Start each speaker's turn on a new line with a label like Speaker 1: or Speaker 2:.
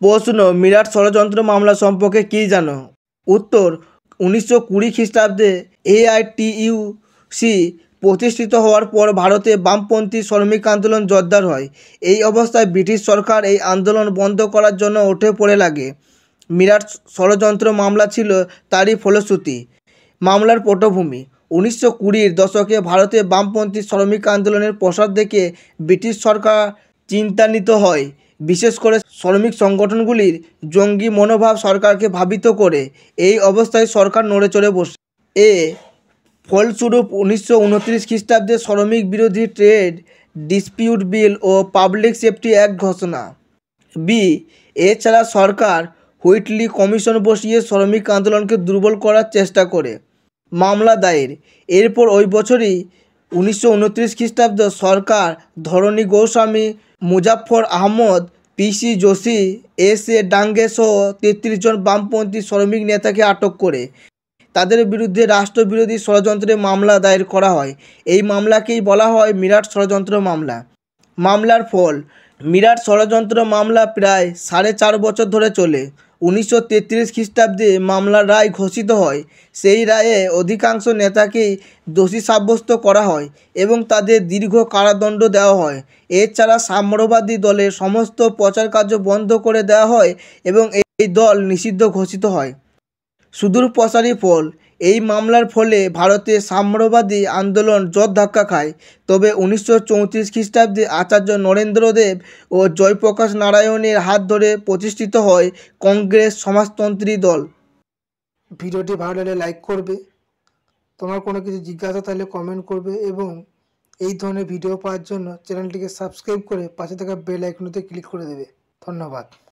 Speaker 1: প্রশ্ন, মিরাট ষড়যন্ত্র মামলা সম্পর্কে কী জানো? উত্তর, 1920 খ্রিস্টাব্দে AITUC প্রতিষ্ঠিত হওয়ার পর ভারতে বামপন্থী শ্রমিক আন্দোলন জোরদার হয়। এই অবস্থায় ব্রিটিশ সরকার এই আন্দোলন বন্ধ করার জন্য উঠে পড়ে লাগে। মিরাট ষড়যন্ত্র মামলা ছিল তারই ফলশ্রুতি। মামলার পটভূমি: 1920-র দশকে ভারতে বামপন্থী শ্রমিক আন্দোলনের প্রসার দেখে ব্রিটিশ সরকার চিন্তান্বিত হয়। বিশেষ করে শ্রমিক সংগঠনগুলির জঙ্গি মনোভাব সরকারকে ভাবিত করে। এই অবস্থায় সরকার নড়েচড়ে বসে। ফলস্বরূপ 1929 খ্রিস্টাব্দে শ্রমিক বিরোধী ট্রেড ডিসপিউট বিল ও পাবলিক সেফটি অ্যাক্ট ঘোষণা। এছাড়া সরকার হুইটলি কমিশন বসিয়ে শ্রমিক আন্দোলনকে দুর্বল করার চেষ্টা করে। মামলা দায়ের: এরপর ওই বছরই 1929 খ্রিস্টাব্দে সরকার ধরণী গোস্বামী, মুজাফফর আহমদ, PC যোশী, SA ডাঙ্গে সহ 33 জন বামপন্থী শ্রমিক নেতাকে আটক করে তাদের বিরুদ্ধে রাষ্ট্রবিরোধী ষড়যন্ত্রের মামলা দায়ের করা হয়। এই মামলাকেই বলা হয় মিরাট ষড়যন্ত্র মামলা। মামলার ফল: মিরাট ষড়যন্ত্র মামলা প্রায় 4.5 বছর ধরে চলে। 1933 খ্রিস্টাব্দে মামলার রায় ঘোষিত হয়। সেই রায়ে অধিকাংশ নেতাকেই দোষী সাব্যস্ত করা হয় এবং তাদের দীর্ঘ কারাদণ্ড দেওয়া হয়। এছাড়া সাম্যবাদী দলের সমস্ত প্রচার কার্য বন্ধ করে দেওয়া হয় এবং এই দল নিষিদ্ধ ঘোষিত হয়। সুদূরপ্রসারী ফল: এই মামলার ফলে ভারতে সাম্যবাদী আন্দোলন জোর ধাক্কা খায়। তবে 1934 খ্রিস্টাব্দে আচার্য নরেন্দ্রদেব ও জয়প্রকাশ নারায়ণের হাত ধরে প্রতিষ্ঠিত হয় কংগ্রেস সমাজতন্ত্রী দল। ভিডিওটি ভালো লাগলে লাইক করবে, তোমার কোনো কিছু জিজ্ঞাসা থাকলে কমেন্ট করবে এবং এই ধরনের ভিডিও পাওয়ার জন্য চ্যানেলটিকে সাবস্ক্রাইব করে পাশে থাকা বেল আইকনটিতে ক্লিক করে দেবে। ধন্যবাদ।